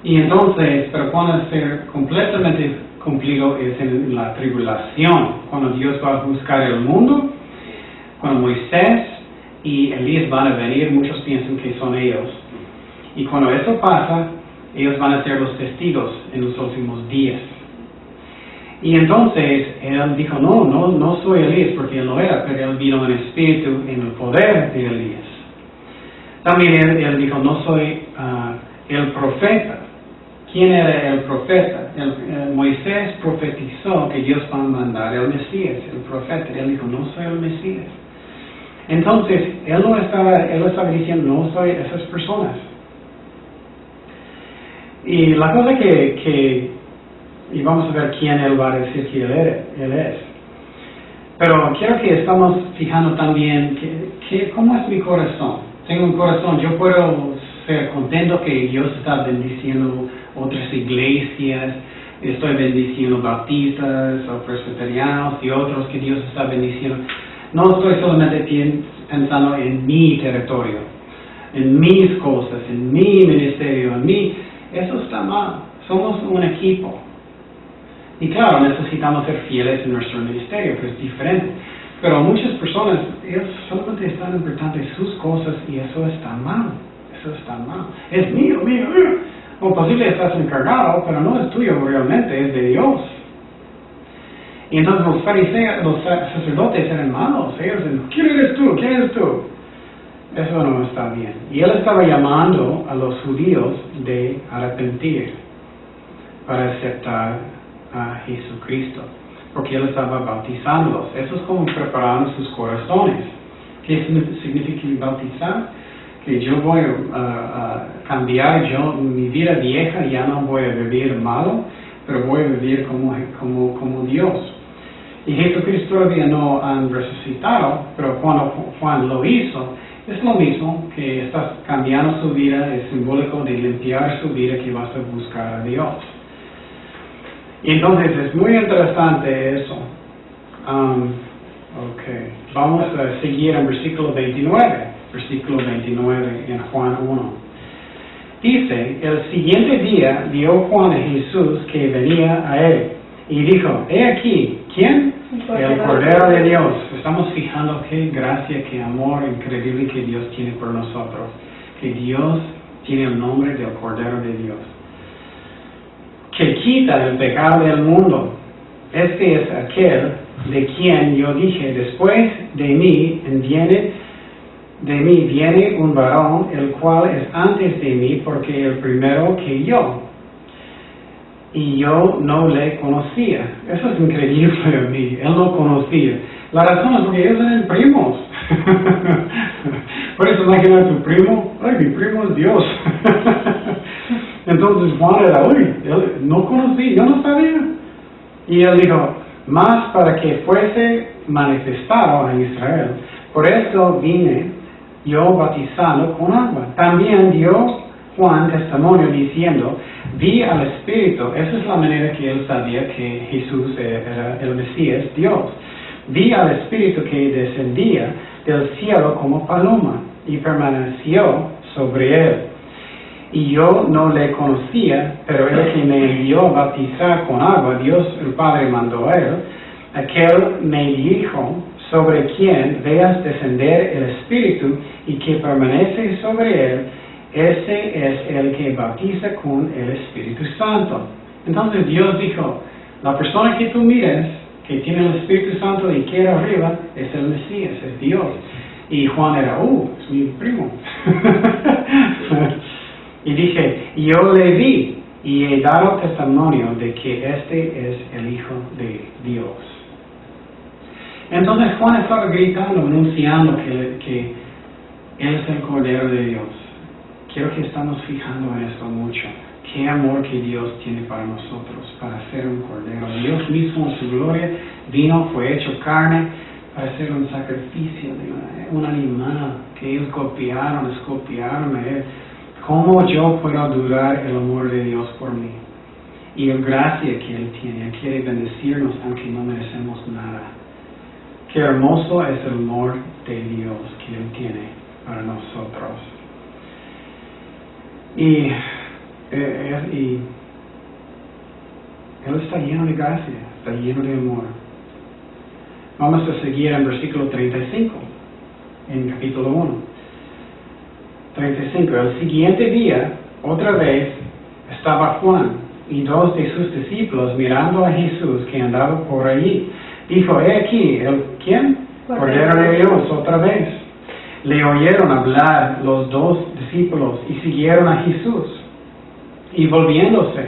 Y entonces, pero cuando ser completamente cumplido es en la tribulación, cuando Dios va a buscar el mundo, cuando Moisés y Elías van a venir, muchos piensan que son ellos. Y cuando eso pasa, ellos van a ser los testigos en los últimos días. Y entonces él dijo, no soy Elías, porque él no era, pero él vino en espíritu, en el poder de Elías. También él dijo, no soy el profeta. ¿Quién era el profeta? Moisés profetizó que Dios va a mandar el Mesías, el profeta. Él dijo, no soy el Mesías. Entonces, él estaba diciendo, no soy esas personas. Y la cosa y vamos a ver quién Él va a decir que Él es. Pero quiero que estamos fijando también cómo es mi corazón. Tengo un corazón, yo puedo ser contento que Dios está bendiciendo otras iglesias, estoy bendiciendo bautistas o presbiterianos y otros que Dios está bendiciendo. No estoy solamente pensando en mi territorio, en mis cosas, en mi ministerio, eso está mal. Somos un equipo. Y claro, necesitamos ser fieles en nuestro ministerio, que es diferente. Pero muchas personas, ellos solamente están importantes en sus cosas y eso está mal. Eso está mal. Es mío. O posible estás encargado, pero no es tuyo realmente, es de Dios. Y entonces los fariseos, los sacerdotes eran malos. Ellos decían, ¿quién eres tú? ¿Quién eres tú? Eso no está bien. Y él estaba llamando a los judíos de arrepentir para aceptar a Jesucristo, porque Él estaba bautizándolos. Eso es como preparando sus corazones. ¿Qué significa bautizar? Que yo voy a cambiar mi vida vieja, ya no voy a vivir malo, pero voy a vivir como Dios. Y Jesucristo todavía no han resucitado, pero cuando Juan lo hizo, es lo mismo, que estás cambiando su vida, es simbólico de limpiar su vida, que vas a buscar a Dios. Y entonces es muy interesante eso. Vamos a seguir en versículo 29 en Juan 1. Dice, el siguiente día vio Juan a Jesús que venía a él y dijo, he aquí, ¿quién? El Cordero de Dios. Estamos fijando qué gracia, qué amor increíble que Dios tiene por nosotros. Que Dios tiene el nombre del Cordero de Dios, que quita el pecado del mundo. Este es aquel de quien yo dije, después de mí viene un varón, el cual es antes de mí, porque el primero que yo. Y yo no le conocía. Eso es increíble para mí. Él no conocía. La razón es porque ellos eran primos. Puedes imaginar a tu primo. Ay, mi primo es Dios. Entonces Juan era, él no conocí, yo no sabía. Y él dijo, más para que fuese manifestado en Israel. Por eso vine yo bautizando con agua. También dio Juan testimonio diciendo, vi al Espíritu. Esa es la manera que él sabía que Jesús era el Mesías, Dios. Vi al Espíritu que descendía del cielo como paloma y permaneció sobre él. Y yo no le conocía, pero el que me envió a bautizar con agua, Dios el Padre mandó a él, aquel me dijo, sobre quien veas descender el Espíritu y que permanece sobre él, ese es el que bautiza con el Espíritu Santo. Entonces Dios dijo, la persona que tú mires, que tiene el Espíritu Santo y quiere arriba, es el Mesías, es Dios. Y Juan era, es mi primo. Y dije, yo le vi y he dado testimonio de que este es el Hijo de Dios. Entonces Juan estaba gritando, anunciando que Él es el Cordero de Dios. Quiero que estamos fijando en esto mucho. Qué amor que Dios tiene para nosotros, para ser un Cordero. Dios mismo en su gloria vino, fue hecho carne, para hacer un sacrificio de un animal que ellos escopiaron a Él. ¿Cómo yo puedo dudar el amor de Dios por mí? Y la gracia que Él tiene. Él quiere bendecirnos aunque no merecemos nada. Qué hermoso es el amor de Dios que Él tiene para nosotros. Y Él está lleno de gracia, está lleno de amor. Vamos a seguir en versículo 35, en capítulo 1. 35. El siguiente día, otra vez, estaba Juan y dos de sus discípulos mirando a Jesús que andaba por allí. Dijo, he aquí, ¿quién? Cordero de Dios, otra vez. Le oyeron hablar los dos discípulos y siguieron a Jesús. Y volviéndose,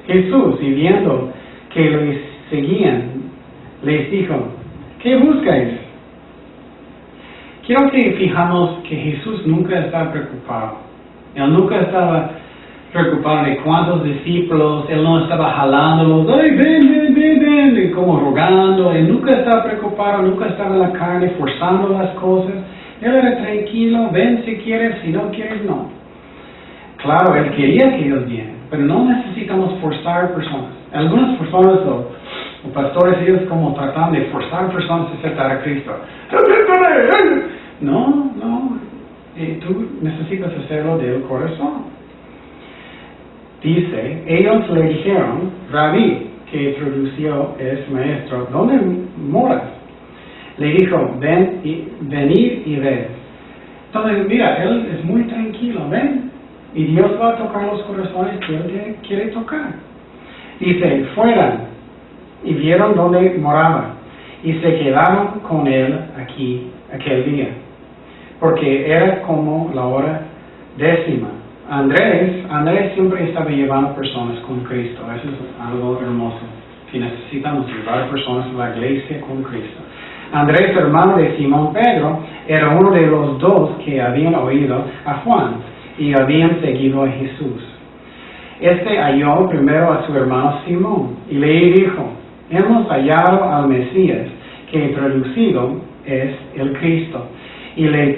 Jesús, y viendo que les seguían, les dijo, ¿qué buscáis? Quiero que fijamos que Jesús nunca estaba preocupado. Él nunca estaba preocupado de cuántos discípulos, él no estaba jalándolos, ¡ay, ven! Y como rogando, él nunca estaba preocupado, nunca estaba en la carne, forzando las cosas. Él era tranquilo, ven si quieres, si no quieres, no. Claro, él quería que ellos vinieran, pero no necesitamos forzar personas. Algunas personas, los pastores, ellos como tratan de forzar personas a aceptar a Cristo. No, tú necesitas hacerlo del corazón. Dice, ellos le dijeron, Rabí, que tradució es maestro, ¿dónde moras? Le dijo, venid y ved. Entonces, mira, él es muy tranquilo, ven. Y Dios va a tocar los corazones que él quiere tocar. Dice, fueran y vieron dónde moraba. Y se quedaron con él aquel día. Porque era como la hora 10. Andrés siempre estaba llevando personas con Cristo. Eso es algo hermoso. Que necesitamos llevar personas a la iglesia con Cristo. Andrés, hermano de Simón Pedro, era uno de los dos que habían oído a Juan y habían seguido a Jesús. Este halló primero a su hermano Simón y le dijo, hemos hallado al Mesías, que traducido es el Cristo. Y le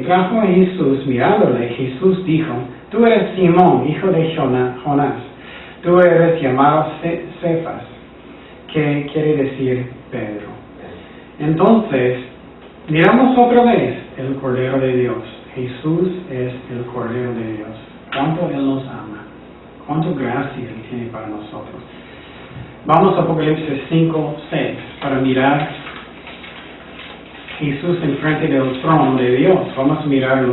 trajo a Jesús, mirándole, Jesús dijo, tú eres Simón, hijo de Jonás, tú eres llamado Cefas, que quiere decir Pedro. Entonces, miramos otra vez el Cordero de Dios. Jesús es el Cordero de Dios. Cuánto Él nos ama, cuánto gracia Él tiene para nosotros. Vamos a Apocalipsis 5:6 para mirar Jesús enfrente del trono de Dios. Vamos a mirar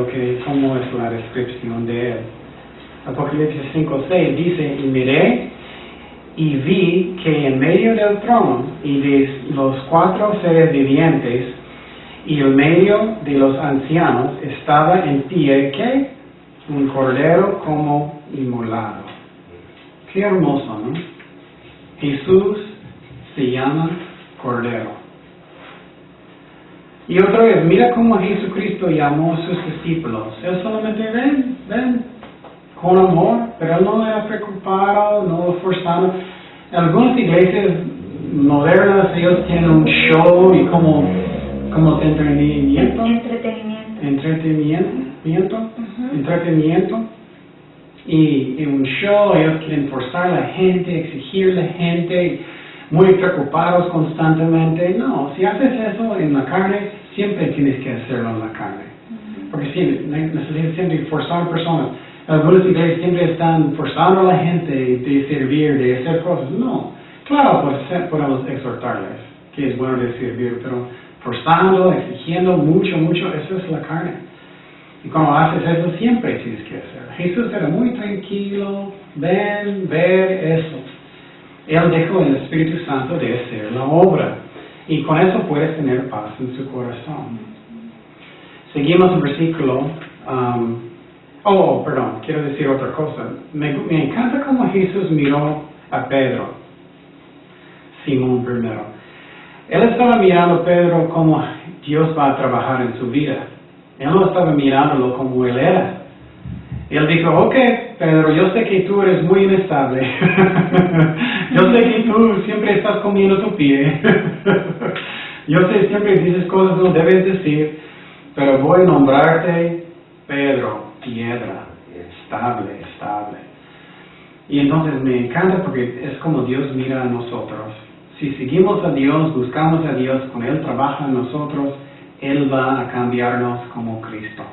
cómo es la descripción de Él. Apocalipsis 5:6 dice, y miré y vi que en medio del trono y de los 4 seres vivientes y en medio de los ancianos estaba en pie, ¿qué? Un cordero como inmolado. Qué hermoso, ¿no? Jesús se llama Cordero. Y otra vez, mira cómo Jesucristo llamó a sus discípulos. Él solamente ven, con amor, pero Él no era preocupado, no forzado. En algunas iglesias modernas, ellos tienen un show y como entretenimiento. Y un show, ellos quieren forzar a la gente, exigir a la gente, muy preocupados constantemente. No, si haces eso en la carne, siempre tienes que hacerlo en la carne. Porque si necesitas siempre forzar personas. Algunas iglesias siempre están forzando a la gente de servir, de hacer cosas. No, claro, pues podemos exhortarles que es bueno de servir, pero forzando, exigiendo mucho, eso es la carne. Y cuando haces eso, siempre tienes que hacer. Jesús era muy tranquilo, ver eso. Él dejó el Espíritu Santo de hacer la obra. Y con eso puedes tener paz en su corazón. Seguimos el versículo. Quiero decir otra cosa. Me encanta cómo Jesús miró a Pedro, Simón primero. Él estaba mirando a Pedro como Dios va a trabajar en su vida. Él no estaba mirándolo como él era. Él dijo, ok, Pedro, yo sé que tú eres muy inestable. Yo sé que tú siempre estás comiendo tu pie. Yo sé que siempre dices cosas que no debes decir, pero voy a nombrarte Pedro, piedra, estable. Y entonces me encanta porque es como Dios mira a nosotros. Si seguimos a Dios, buscamos a Dios, cuando Él trabaja en nosotros, Él va a cambiarnos como Cristo.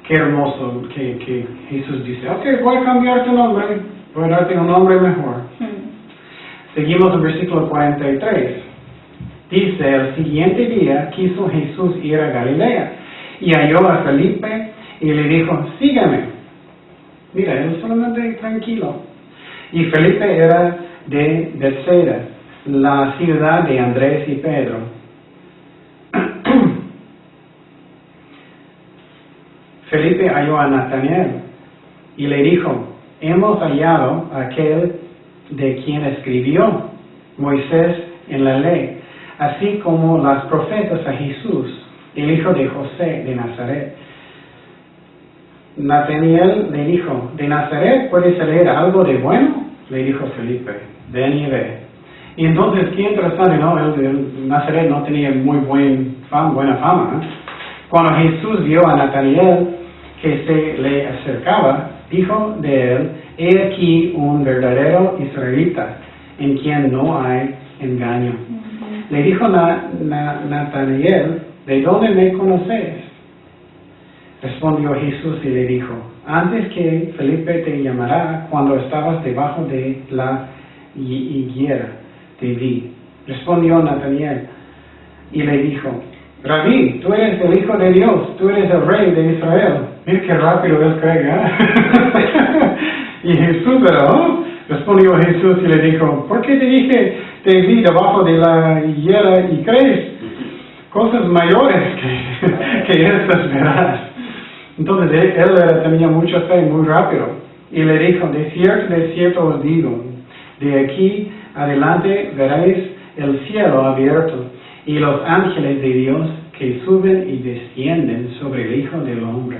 Qué hermoso que Jesús dice, ok, voy a cambiar tu nombre, voy a darte un nombre mejor. Seguimos el versículo 43. Dice, el siguiente día quiso Jesús ir a Galilea y halló a Felipe y le dijo, sígame. Mira, él solamente tranquilo. Y Felipe era de Bethsaida, la ciudad de Andrés y Pedro. Felipe halló a Natanael y le dijo, hemos hallado a aquel de quien escribió Moisés en la ley, así como las profetas, a Jesús, el hijo de José de Nazaret. Nataniel le dijo, ¿de Nazaret puede salir algo de bueno? Le dijo Felipe, ven y ve. Y entonces, qué interesante, ¿no? El Nazaret no tenía muy buena fama, ¿eh? Cuando Jesús vio a Nataniel que se le acercaba, dijo de él, he aquí un verdadero israelita, en quien no hay engaño. Le dijo Nataniel, ¿de dónde me conoces? Respondió Jesús y le dijo, antes que Felipe te llamara, cuando estabas debajo de la higuera, te vi. Respondió Nataniel y le dijo, Rabí, tú eres el Hijo de Dios, tú eres el Rey de Israel. Mira qué rápido él cree, ¿eh? Y Jesús, ¿verdad? Respondió Jesús y le dijo, ¿por qué te dije, te vi debajo de la higuera y crees cosas mayores que estas verás? Entonces él tenía mucha fe muy rápido y le dijo, de cierto os digo, de aquí adelante veréis el cielo abierto y los ángeles de Dios que suben y descienden sobre el Hijo del Hombre.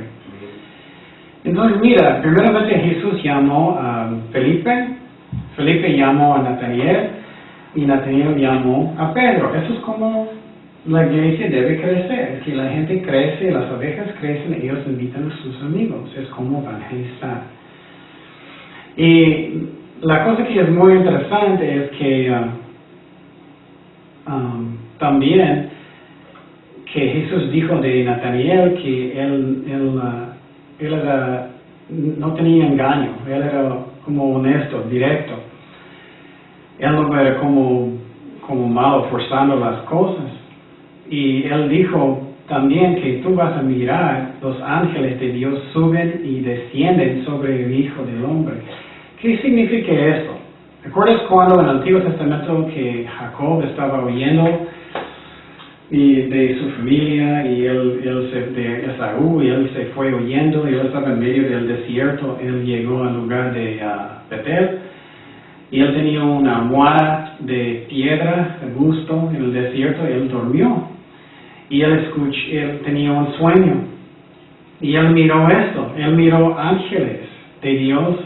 Entonces mira, primeramente Jesús llamó a Felipe llamó a Nataniel y Nataniel llamó a Pedro. Eso es como la iglesia debe crecer, que la gente crece, las ovejas crecen, ellos invitan a sus amigos, es como evangelizar. Y la cosa que es muy interesante es que también que Jesús dijo de Nataniel que él no tenía engaño, él era como honesto, directo. Él no era como malo, forzando las cosas. Y él dijo también que tú vas a mirar, los ángeles de Dios suben y descienden sobre el Hijo del Hombre. ¿Qué significa esto? ¿Recuerdas cuando en el Antiguo Testamento que Jacob estaba huyendo de su familia y de Esaú, y él se fue huyendo y él estaba en medio del desierto? Él llegó al lugar de Betel y él tenía una almohada de piedra, de busto en el desierto, y él durmió. Y él tenía un sueño y él miró esto, él miró ángeles de Dios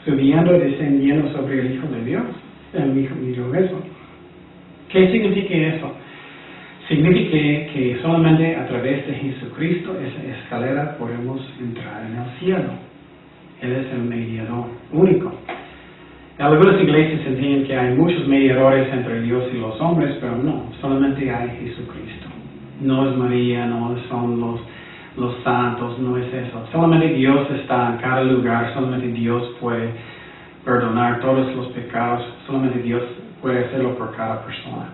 subiendo y descendiendo sobre el Hijo de Dios. Él miró eso. ¿Qué significa eso? Significa que solamente a través de Jesucristo, esa escalera, podemos entrar en el cielo. Él es el mediador único. En algunas iglesias enseñan que hay muchos mediadores entre Dios y los hombres, pero no, solamente hay Jesucristo. No es María, no son los santos, no es eso. Solamente Dios está en cada lugar, solamente Dios puede perdonar todos los pecados, solamente Dios puede hacerlo por cada persona.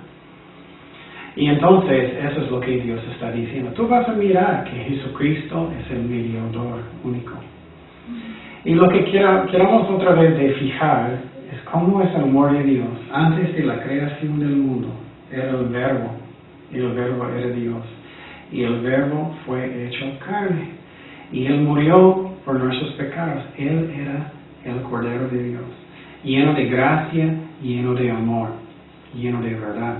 Y entonces, eso es lo que Dios está diciendo. Tú vas a mirar que Jesucristo es el mediador único. Y lo que queramos otra vez de fijar es cómo es el amor de Dios. Antes de la creación del mundo, era el Verbo, y el Verbo era Dios. Y el Verbo fue hecho carne. Y Él murió por nuestros pecados. Él era el Cordero de Dios, lleno de gracia, lleno de amor, lleno de verdad.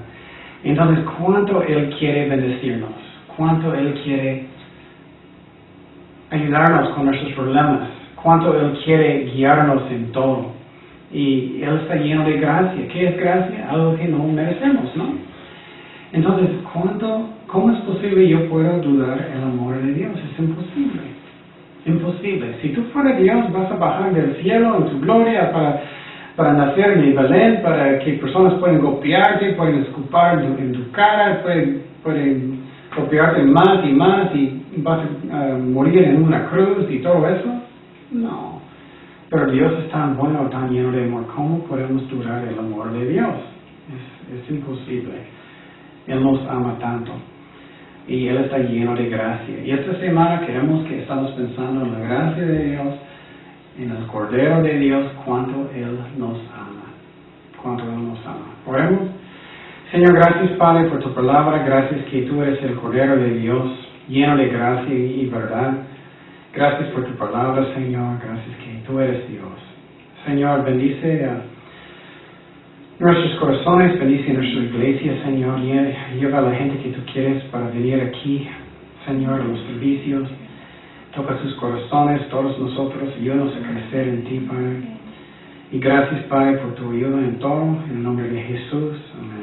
Entonces, ¿cuánto Él quiere bendecirnos? ¿Cuánto Él quiere ayudarnos con nuestros problemas? ¿Cuánto Él quiere guiarnos en todo? Y Él está lleno de gracia. ¿Qué es gracia? Algo que no merecemos, ¿no? Entonces, ¿cómo es posible yo pueda dudar el amor de Dios? Es imposible. Imposible. Si tú fueras Dios, vas a bajar del cielo en tu gloria para nacer en Belén, para que personas puedan golpearte, pueden escupar en tu cara, pueden golpearte más y más y vas a morir en una cruz y todo eso. No. Pero Dios es tan bueno, tan lleno de amor. ¿Cómo podemos dudar el amor de Dios? Es imposible. Él nos ama tanto. Y Él está lleno de gracia. Y esta semana queremos que estamos pensando en la gracia de Dios, en el Cordero de Dios, cuánto Él nos ama. Cuánto Él nos ama. Oremos. Señor, gracias Padre por tu palabra. Gracias que tú eres el Cordero de Dios, lleno de gracia y verdad. Gracias por tu palabra, Señor. Gracias que tú eres Dios. Señor, bendice a nuestros corazones, bendice a nuestra iglesia, Señor. Lleva a la gente que tú quieres para venir aquí, Señor, a los servicios. Toca sus corazones, todos nosotros, ayúdanos a crecer en ti, Padre. Y gracias, Padre, por tu ayuda en todo, en el nombre de Jesús. Amén.